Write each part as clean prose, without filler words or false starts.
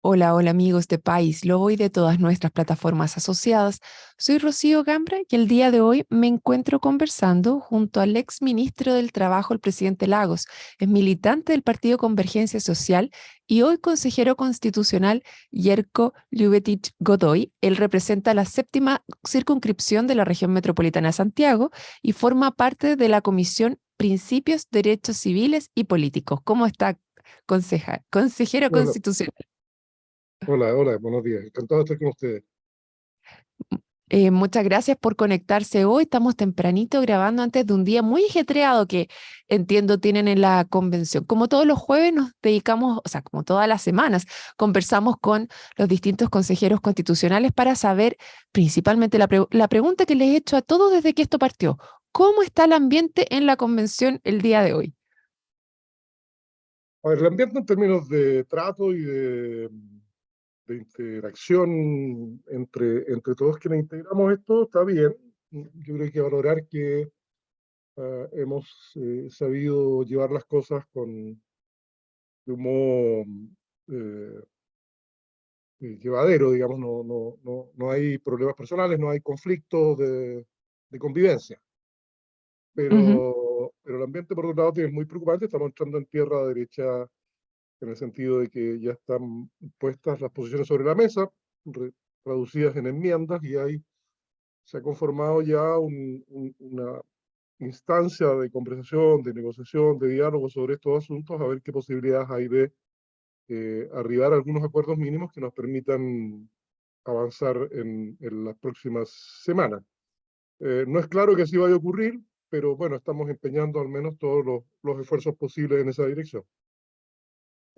Hola, hola amigos de País Lobo y de todas nuestras plataformas asociadas. Soy Rocío Gambra y el día de hoy me encuentro conversando junto al ex ministro del Trabajo, el presidente Lagos. Es militante del Partido Convergencia Social y hoy consejero constitucional Yerko Lubetich Godoy. Él representa la séptima circunscripción de la región metropolitana de Santiago y forma parte de la Comisión Principios, Derechos Civiles y Políticos. ¿Cómo está, consejero Hola, constitucional? hola, buenos días. Encantado de estar con ustedes. Muchas gracias por conectarse hoy. Estamos tempranito grabando antes de un día muy ajetreado que entiendo tienen en la convención. Como todos los jueves nos dedicamos, o sea, como todas las semanas, conversamos con los distintos consejeros constitucionales para saber principalmente la pregunta que les he hecho a todos desde que esto partió. ¿Cómo está el ambiente en la convención el día de hoy? A ver, el ambiente en términos de trato y de interacción entre todos quienes integramos esto está bien. Yo creo que hay que valorar que hemos sabido llevar las cosas de un modo eh, llevadero, digamos, no hay problemas personales, no hay conflictos de convivencia. Ujú. Pero el ambiente, por otro lado, es muy preocupante. Estamos entrando en tierra derecha en el sentido de que ya están puestas las posiciones sobre la mesa, traducidas en enmiendas, y ahí se ha conformado ya una instancia de conversación, de negociación, de diálogo sobre estos asuntos, a ver qué posibilidades hay de arribar a algunos acuerdos mínimos que nos permitan avanzar en las próximas semanas. No es claro que así vaya a ocurrir, pero bueno, estamos empeñando al menos todos los esfuerzos posibles en esa dirección.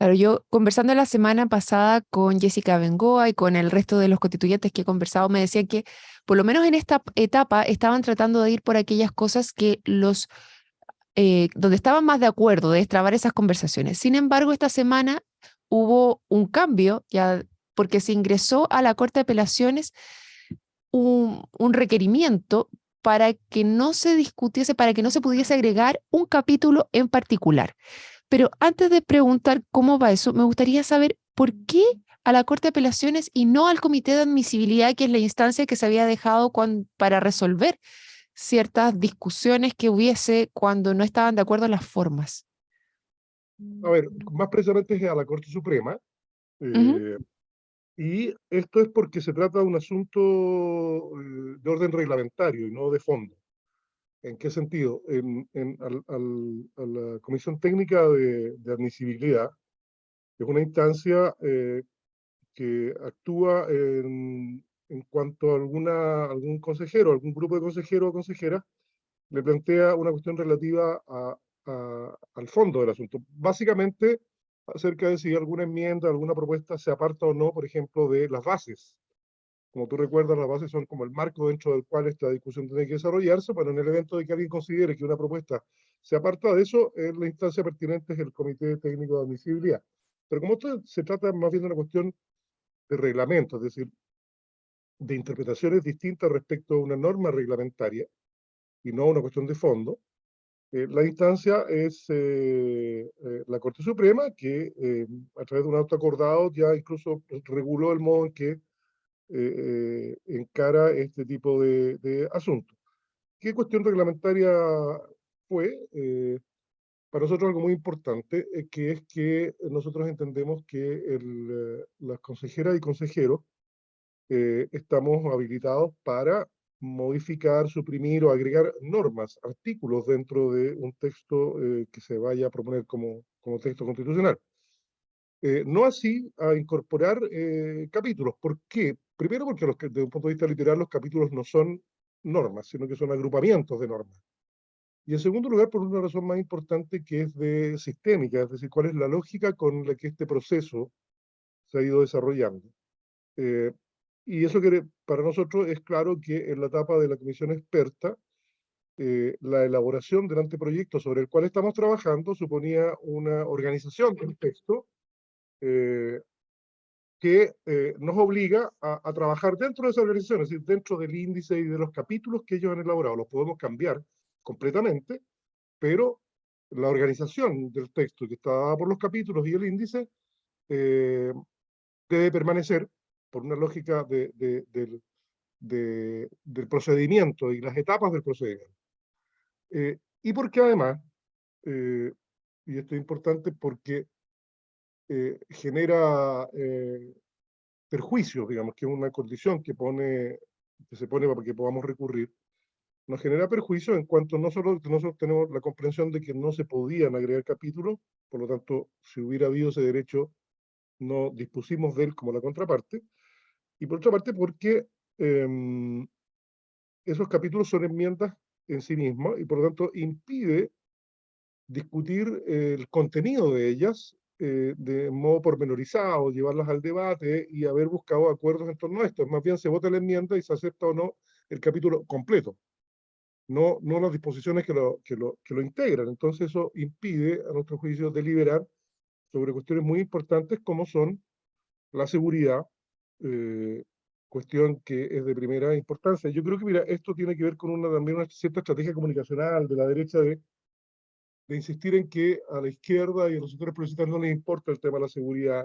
Claro, yo conversando la semana pasada con Jessica Bengoa y con el resto de los constituyentes que he conversado, me decían que por lo menos en esta etapa estaban tratando de ir por aquellas cosas que donde estaban más de acuerdo, de destrabar esas conversaciones. Sin embargo, esta semana hubo un cambio, ya porque se ingresó a la Corte de Apelaciones un requerimiento para que no se discutiese, para que no se pudiese agregar un capítulo en particular. Pero antes de preguntar cómo va eso, me gustaría saber por qué a la Corte de Apelaciones y no al Comité de Admisibilidad, que es la instancia que se había dejado para resolver ciertas discusiones que hubiese cuando no estaban de acuerdo en las formas. A ver, más precisamente es a la Corte Suprema, Ujú, eh, y esto es porque se trata de un asunto de orden reglamentario y no de fondo. ¿En qué sentido? A la Comisión Técnica de Admisibilidad, que es una instancia que actúa en cuanto a algún consejero, algún grupo de consejeros o consejeras le plantea una cuestión relativa al fondo del asunto. Básicamente, acerca de si alguna enmienda, alguna propuesta se aparta o no, por ejemplo, de las bases. Como tú recuerdas, las bases son como el marco dentro del cual esta discusión tiene que desarrollarse, pero en el evento de que alguien considere que una propuesta se aparta de eso, la instancia pertinente es el Comité Técnico de Admisibilidad. Pero como esto se trata más bien de una cuestión de reglamento, es decir, de interpretaciones distintas respecto a una norma reglamentaria y no a una cuestión de fondo, la instancia es la Corte Suprema, que a través de un auto acordado ya incluso reguló el modo en que encara este tipo de asuntos. ¿Qué cuestión reglamentaria fue? Para nosotros algo muy importante, que es que nosotros entendemos que las consejeras y consejeros estamos habilitados para modificar, suprimir o agregar normas, artículos dentro de un texto que se vaya a proponer como texto constitucional. No así a incorporar capítulos. ¿Por qué? Primero porque desde un punto de vista literal los capítulos no son normas, sino que son agrupamientos de normas. Y en segundo lugar, por una razón más importante que es de sistémica, es decir, cuál es la lógica con la que este proceso se ha ido desarrollando. Eh, y eso que para nosotros es claro que en la etapa de la comisión experta, la elaboración del anteproyecto sobre el cual estamos trabajando suponía una organización del texto eh, que nos obliga a trabajar dentro de esa organización, es decir, dentro del índice y de los capítulos que ellos han elaborado. Los podemos cambiar completamente, pero la organización del texto que está dada por los capítulos y el índice eh, debe permanecer por una lógica del procedimiento y las etapas del procedimiento. Y porque además, y esto es importante porque genera perjuicios, digamos, que es una condición que se pone para que podamos recurrir, nos genera perjuicios en cuanto no solo que nosotros tenemos la comprensión de que no se podían agregar capítulos, por lo tanto, si hubiera habido ese derecho, no dispusimos de él como la contraparte, y por otra parte porque esos capítulos son enmiendas en sí mismos y por lo tanto impide discutir el contenido de ellas de modo pormenorizado, llevarlas al debate y haber buscado acuerdos en torno a esto. Más bien se vota la enmienda y se acepta o no el capítulo completo, no las disposiciones que lo integran. Entonces eso impide, a nuestro juicio, deliberar sobre cuestiones muy importantes como son la seguridad, eh, cuestión que es de primera importancia. Yo creo que, mira, esto tiene que ver con también una cierta estrategia comunicacional de la derecha de insistir en que a la izquierda y a los sectores progresistas no les importa el tema de la seguridad,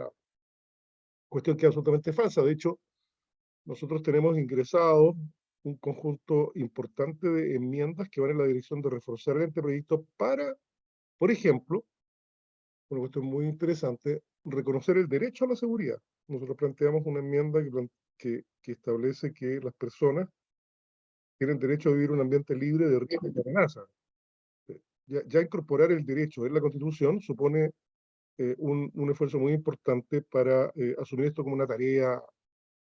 cuestión que es absolutamente falsa. De hecho, nosotros tenemos ingresado un conjunto importante de enmiendas que van en la dirección de reforzar el anteproyecto para, por ejemplo, una cuestión muy interesante, reconocer el derecho a la seguridad. Nosotros planteamos una enmienda que establece que las personas tienen derecho a vivir un ambiente libre de riesgo y de amenaza. Ya incorporar el derecho en la Constitución supone un esfuerzo muy importante para asumir esto como una tarea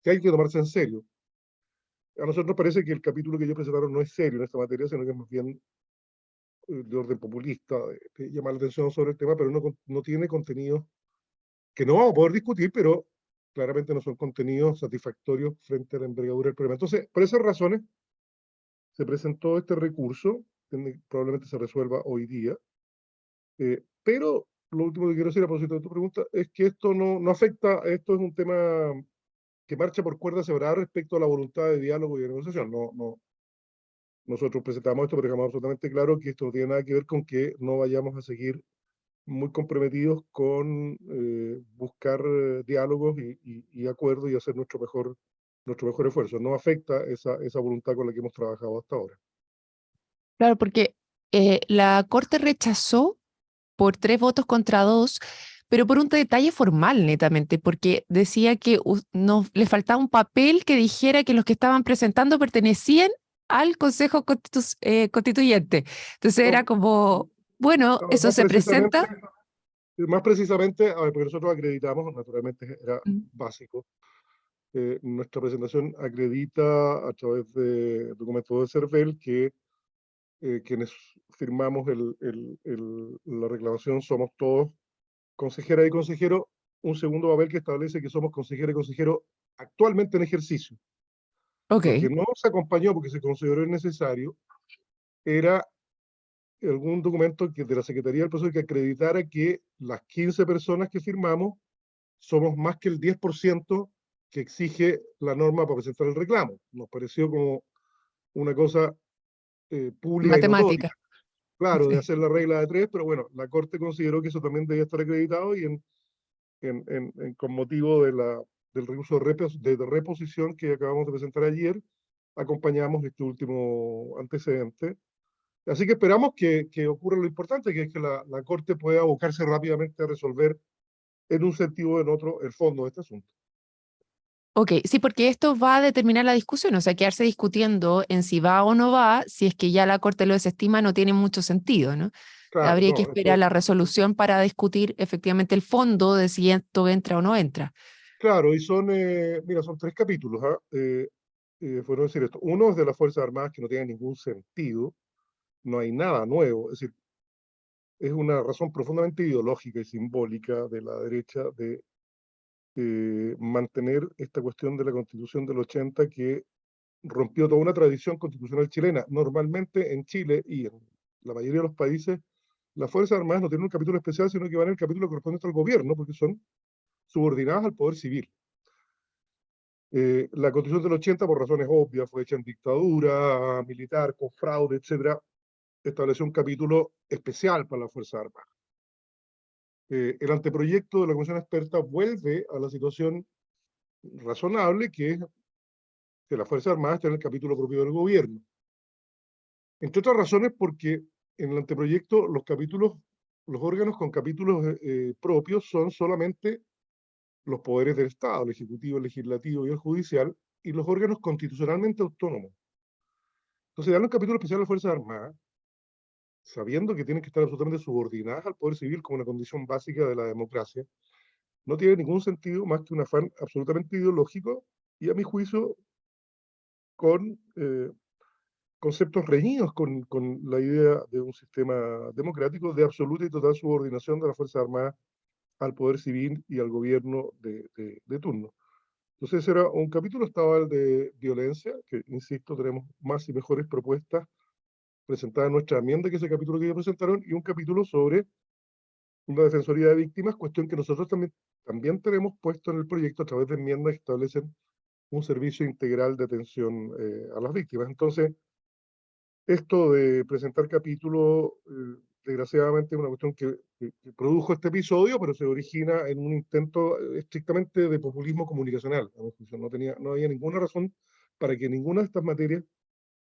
que hay que tomarse en serio. A nosotros nos parece que el capítulo que yo presentaron no es serio en esta materia, sino que es más bien de orden populista, de llamar la atención sobre el tema, pero no tiene contenidos que no vamos a poder discutir, pero claramente no son contenidos satisfactorios frente a la envergadura del problema. Entonces, por esas razones, se presentó este recurso, que probablemente se resuelva hoy día, pero lo último que quiero decir a propósito de tu pregunta es que esto no afecta, esto es un tema que marcha por cuerda separada respecto a la voluntad de diálogo y de negociación. Nosotros presentamos esto, pero dejamos absolutamente claro que esto no tiene nada que ver con que no vayamos a seguir muy comprometidos con buscar diálogos y acuerdos y hacer nuestro mejor esfuerzo. No afecta esa voluntad con la que hemos trabajado hasta ahora. Claro, porque la Corte rechazó por 3 votos contra 2, pero por un detalle formal, netamente, porque decía que le faltaba un papel que dijera que los que estaban presentando pertenecían al Consejo Constituyente. Entonces era No, como, bueno, no, eso se presenta. más precisamente, a ver, porque nosotros acreditamos, naturalmente era Mm. básico, nuestra presentación acredita a través de documentos de CERVEL que quienes firmamos la reclamación somos todos consejera y consejero, un segundo papel que establece que somos consejera y consejero actualmente en ejercicio. Ok, Lo que no se acompañó porque se consideró innecesario era algún documento de la Secretaría del Proceso que acreditara que las 15 personas que firmamos somos más que el 10% que exige la norma para presentar el reclamo. Nos pareció como una cosa pública y notoria. matemática. Claro, de Sí. hacer la regla de tres, pero bueno, la Corte consideró que eso también debía estar acreditado y con motivo del recurso de reposición que acabamos de presentar ayer, acompañamos este último antecedente. Así que esperamos que ocurra lo importante, que es que la Corte pueda abocarse rápidamente a resolver en un sentido o en otro el fondo de este asunto. Ok, sí, porque esto va a determinar la discusión, o sea, quedarse discutiendo en si va o no va, si es que ya la Corte lo desestima, no tiene mucho sentido, ¿no? Claro, Habría que no, esperar esto, la resolución para discutir efectivamente el fondo de si esto entra o no entra. claro, y mira, son 3 capítulos, ¿ah? Fueron decir esto. Uno es de las Fuerzas Armadas que no tiene ningún sentido, no hay nada nuevo, es decir, es una razón profundamente ideológica y simbólica de la derecha de mantener esta cuestión de la Constitución del 80 que rompió toda una tradición constitucional chilena. Normalmente en Chile y en la mayoría de los países, las Fuerzas Armadas no tienen un capítulo especial, sino que van en el capítulo correspondiente al gobierno, porque son subordinadas al poder civil. La Constitución del 80, por razones obvias, fue hecha en dictadura militar, con fraude, etcétera, estableció un capítulo especial para las Fuerzas Armadas. El anteproyecto de la Comisión Experta vuelve a la situación razonable, que es que las Fuerzas Armadas estén en el capítulo propio del gobierno. Entre otras razones porque en el anteproyecto los órganos con capítulos propios son solamente los poderes del Estado, el Ejecutivo, el Legislativo y el Judicial, y los órganos constitucionalmente autónomos. Entonces, darle un capítulo especial a las Fuerzas Armadas, sabiendo que tienen que estar absolutamente subordinadas al poder civil como una condición básica de la democracia, no tiene ningún sentido más que un afán absolutamente ideológico y, a mi juicio, con conceptos reñidos con la idea de un sistema democrático de absoluta y total subordinación de las Fuerzas Armadas al poder civil y al gobierno de turno. Entonces era un capítulo, estaba el de violencia, que insisto, tenemos más y mejores propuestas presentadas en nuestra enmienda que ese capítulo que ellos presentaron, y un capítulo sobre una defensoría de víctimas, cuestión que nosotros también tenemos puesto en el proyecto a través de enmiendas que establecen un servicio integral de atención a las víctimas. Entonces, esto de presentar capítulos, desgraciadamente, es una cuestión que produjo este episodio, pero se origina en un intento estrictamente de populismo comunicacional. A mi juicio. No había ninguna razón para que ninguna de estas materias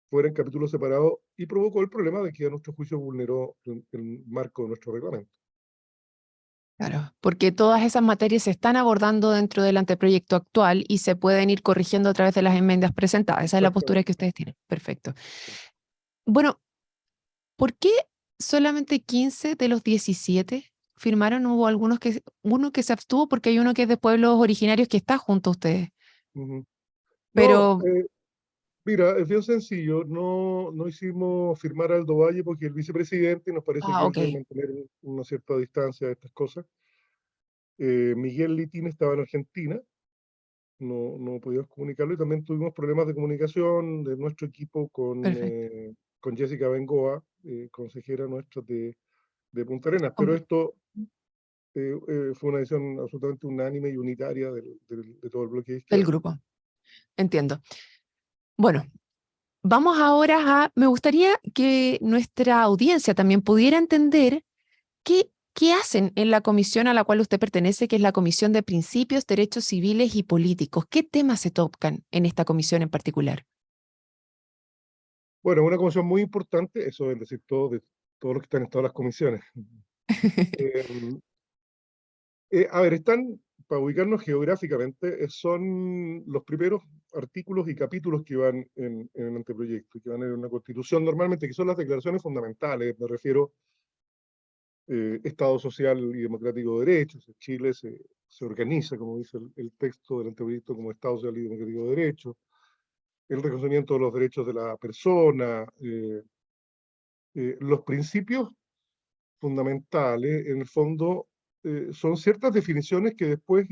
fuera en capítulos separados y provocó el problema de que a nuestro juicio vulneró el marco de nuestro reglamento. Claro, porque todas esas materias se están abordando dentro del anteproyecto actual y se pueden ir corrigiendo a través de las enmiendas presentadas. Esa es la postura que ustedes tienen. Perfecto. Bueno, ¿por qué solamente 15 de los 17 firmaron? Hubo uno que se abstuvo porque hay uno que es de pueblos originarios que está junto a ustedes. No, Pero, mira, es bien sencillo. No hicimos firmar a Aldo Valle porque el vicepresidente nos parece que él ok, debe mantener una cierta distancia de estas cosas. Miguel Litín estaba en Argentina, no pudimos comunicarlo, y también tuvimos problemas de comunicación de nuestro equipo perfecto. con Jessica Bengoa, consejera nuestra de Punta Arenas. Pero esto fue una decisión absolutamente unánime y unitaria de todo el bloque de Del izquierda. grupo, entiendo. Bueno, vamos ahora me gustaría que nuestra audiencia también pudiera entender qué hacen en la comisión a la cual usted pertenece, que es la Comisión de Principios, Derechos Civiles y Políticos. ¿Qué temas se tocan en esta comisión en particular? Bueno, una comisión muy importante, eso es decir, de todos los que están en todas las comisiones. Eh, a ver, para ubicarnos geográficamente, son los primeros artículos y capítulos que van en el anteproyecto, que van en una constitución normalmente, que son las declaraciones fundamentales. Me refiero Estado social y democrático de derechos. Chile se organiza, como dice el texto del anteproyecto, como Estado social y democrático de derechos. El reconocimiento de los derechos de la persona, los principios fundamentales, en el fondo, son ciertas definiciones que después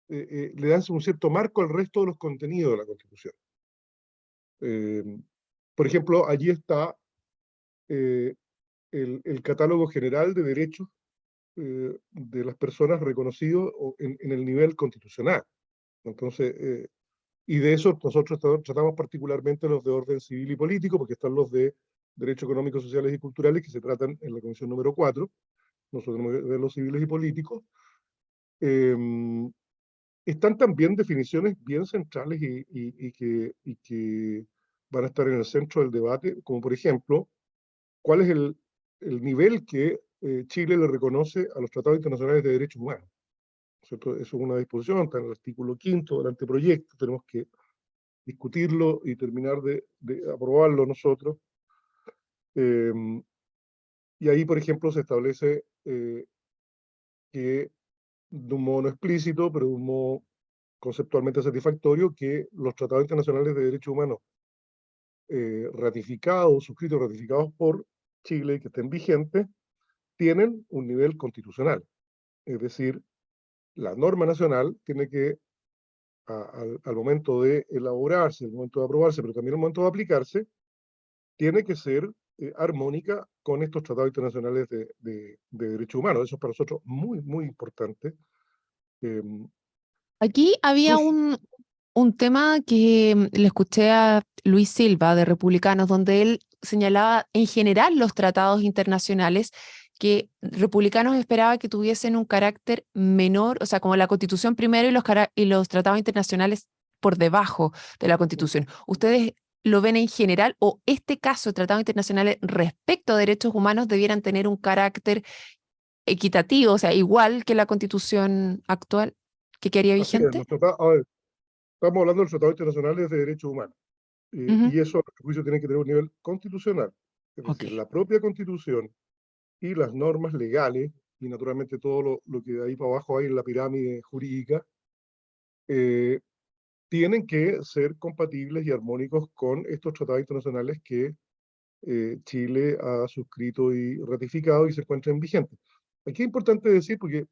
le dan un cierto marco al resto de los contenidos de la Constitución. Eh, por ejemplo, allí está eh, el catálogo general de derechos de las personas reconocidos en el nivel constitucional. Entonces, y de eso nosotros tratamos particularmente los de orden civil y político, porque están los de derechos económicos, sociales y culturales que se tratan en la Comisión número 4. Nosotros tenemos que ver los civiles y políticos. Eh, Están también definiciones bien centrales y que van a estar en el centro del debate, como por ejemplo, cuál es el nivel que Chile le reconoce a los tratados internacionales de derechos humanos. ¿Cierto? Eso es una disposición, está en el artículo 5 del anteproyecto, tenemos que discutirlo y terminar de aprobarlo nosotros. Eh, y ahí, por ejemplo, se establece que de un modo no explícito, pero de un modo conceptualmente satisfactorio, que los tratados internacionales de derechos humanos suscritos, ratificados por Chile, que estén vigentes, tienen un nivel constitucional. Es decir, la norma nacional tiene que, al momento de elaborarse, al momento de aprobarse, pero también al momento de aplicarse, tiene que ser armónica con estos tratados internacionales de derechos humanos. Eso es para nosotros muy, muy importante. Eh, Aquí había pues, un tema que le escuché a Luis Silva de Republicanos, donde él señalaba en general los tratados internacionales que republicanos esperaban que tuviesen un carácter menor, o sea, como la Constitución primero y los tratados internacionales por debajo de la Constitución. ¿Ustedes lo ven en general o este caso de tratados internacionales respecto a derechos humanos debieran tener un carácter equitativo, o sea, igual que la Constitución actual que quedaría Así es, vigente? a ver, estamos hablando de los tratados internacionales de derechos humanos, Ujú. y eso, a nuestro juicio, tiene que tener un nivel constitucional. Es Ok. decir, la propia Constitución y las normas legales, y naturalmente todo lo que de ahí para abajo hay en la pirámide jurídica, eh, tienen que ser compatibles y armónicos con estos tratados internacionales que Chile ha suscrito y ratificado y se encuentran vigentes. Aquí es importante decir, porque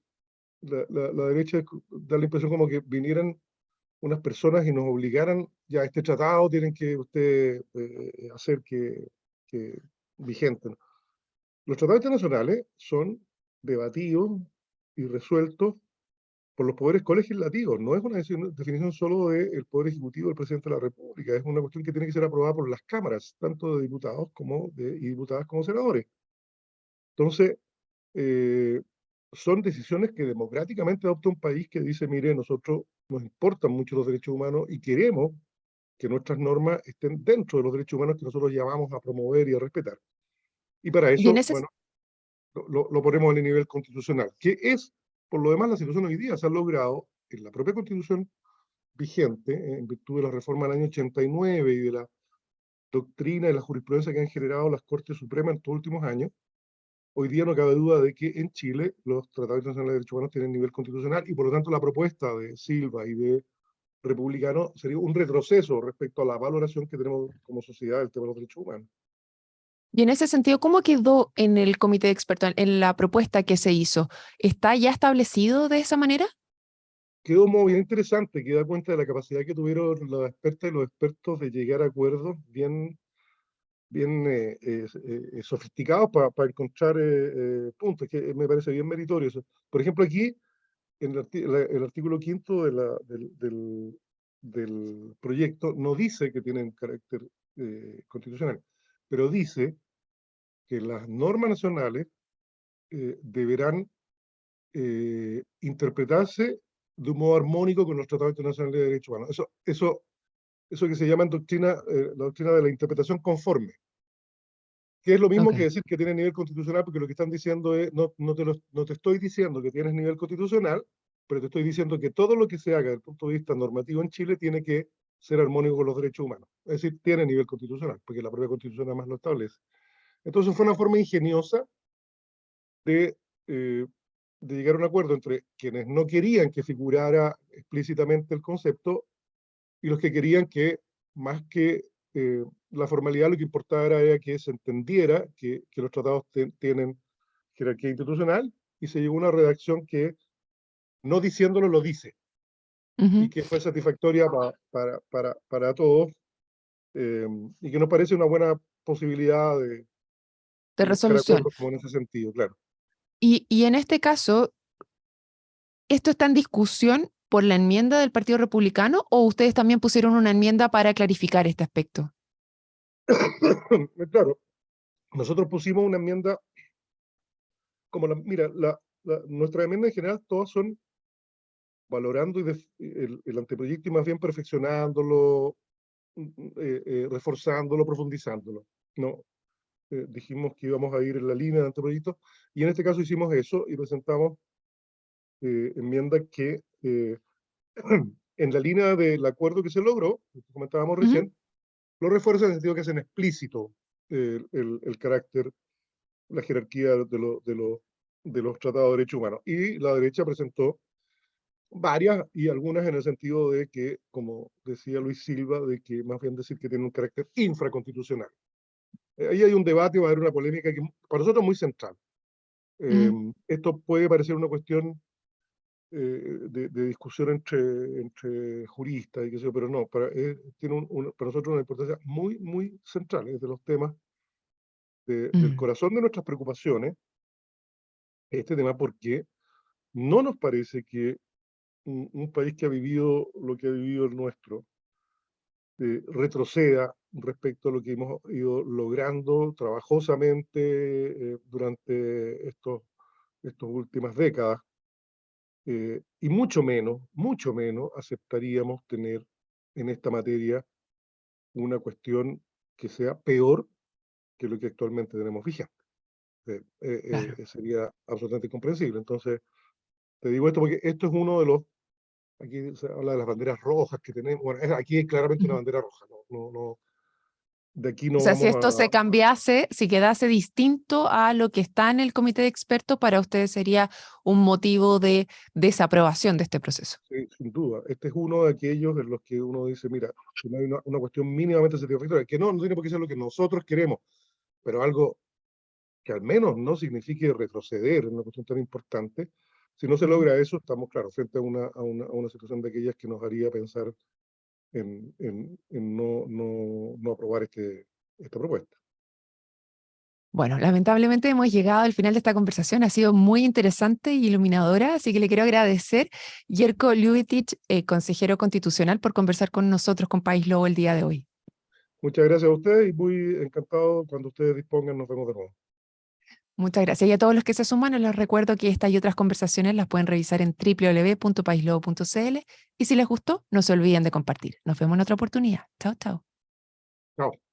la derecha da la impresión como que vinieran unas personas y nos obligaran, ya este tratado tienen que usted hacer que vigente, ¿no? Los tratados internacionales son debatidos y resueltos por los poderes colegislativos. No es una definición solo del Poder Ejecutivo del Presidente de la República, es una cuestión que tiene que ser aprobada por las cámaras, tanto de diputados y diputadas como senadores. Entonces, eh, son decisiones que democráticamente adopta un país que dice, mire, nosotros nos importan mucho los derechos humanos y queremos que nuestras normas estén dentro de los derechos humanos que nosotros llamamos a promover y a respetar. Y para Y en eso, ese, bueno, lo ponemos en el nivel constitucional, que es, por lo demás, la situación hoy día. Se ha logrado en la propia constitución vigente, en virtud de la reforma del año 89 y de la doctrina y la jurisprudencia que han generado las Cortes Supremas en estos últimos años. Hoy día no cabe duda de que en Chile los tratados internacionales de derechos humanos tienen nivel constitucional y por lo tanto la propuesta de Silva y de Republicano sería un retroceso respecto a la valoración que tenemos como sociedad del tema de los derechos humanos. y en ese sentido, ¿cómo quedó en el comité de expertos, en la propuesta que se hizo? ¿Está ya establecido de esa manera? Quedó muy bien interesante, que da cuenta de la capacidad que tuvieron las expertas y los expertos de llegar a acuerdos bien sofisticados para encontrar puntos, que me parece bien meritorio eso. Por ejemplo, aquí, en el artículo quinto del proyecto, no dice que tienen carácter constitucional, pero dice que las normas nacionales deberán interpretarse de un modo armónico con los tratados internacionales de derechos humanos. Eso que se llama en doctrina, la doctrina de la interpretación conforme, que es lo mismo que Ok. decir que tiene nivel constitucional, porque lo que están diciendo es, no te estoy diciendo que tienes nivel constitucional, pero te estoy diciendo que todo lo que se haga desde el punto de vista normativo en Chile tiene que ser armónico con los derechos humanos. Es decir, tiene nivel constitucional, porque la propia constitución además lo establece. Entonces fue una forma ingeniosa de, eh, de llegar a un acuerdo entre quienes no querían que figurara explícitamente el concepto y los que querían que, más que la formalidad, lo que importaba era que se entendiera que los tratados tienen jerarquía institucional, y se llegó a una redacción que, no diciéndolo, lo dice, y Ujú. que fue satisfactoria para todos, y que nos parece una buena posibilidad De de buscar resolución. acuerdos como en ese sentido, claro. Y en este caso, ¿esto está en discusión por la enmienda del Partido Republicano o ustedes también pusieron una enmienda para clarificar este aspecto? Claro, nosotros pusimos una enmienda como mira, nuestra enmienda en general todas son valorando el anteproyecto y más bien perfeccionándolo, reforzándolo, profundizándolo. No, dijimos que íbamos a ir en la línea del anteproyecto y en este caso hicimos eso y presentamos enmiendas que en la línea del acuerdo que se logró, que comentábamos Ujú. recién, lo refuerzan en el sentido que hacen explícito el carácter, la jerarquía de los tratados de derechos humanos. Y la derecha presentó varias y algunas en el sentido de que, como decía Luis Silva, de que más bien decir que tiene un carácter infraconstitucional. Ahí hay un debate, va a haber una polémica que para nosotros es muy central. Ujú. Esto puede parecer una cuestión de discusión entre juristas y qué sé yo, pero no, tiene para nosotros una importancia muy, muy central, es de los temas del Mm. corazón de nuestras preocupaciones, este tema, porque no nos parece que un país que ha vivido lo que ha vivido el nuestro retroceda respecto a lo que hemos ido logrando trabajosamente durante estas últimas décadas, y mucho menos aceptaríamos tener en esta materia una cuestión que sea peor que lo que actualmente tenemos vigente. Claro. Sería absolutamente incomprensible. Entonces, te digo esto porque esto es uno de los, aquí se habla de las banderas rojas que tenemos, bueno, aquí es claramente una Ujú. bandera roja, de aquí O no sea, si vamos esto se cambiase, si quedase distinto a lo que está en el comité de expertos, para ustedes sería un motivo de desaprobación de este proceso. sí, sin duda, este es uno de aquellos en los que uno dice, mira, si no hay una cuestión mínimamente satisfactoria, que no tiene por qué ser lo que nosotros queremos, pero algo que al menos no signifique retroceder en una cuestión tan importante. Si no se Ujú. logra eso, estamos, claro, frente a una situación de aquellas que nos haría pensar en no aprobar esta propuesta. Bueno, lamentablemente hemos llegado al final de esta conversación. Ha sido muy interesante y iluminadora, así que le quiero agradecer, Jerko Ljubitic, consejero constitucional, por conversar con nosotros, con País Lobo, el día de hoy. Muchas gracias a ustedes y muy encantado cuando ustedes dispongan, nos vemos de nuevo. Muchas gracias. Y a todos los que se suman, les recuerdo que esta y otras conversaciones las pueden revisar en www.paislobo.cl y si les gustó, no se olviden de compartir. Nos vemos en otra oportunidad. Chao, chao. Chao.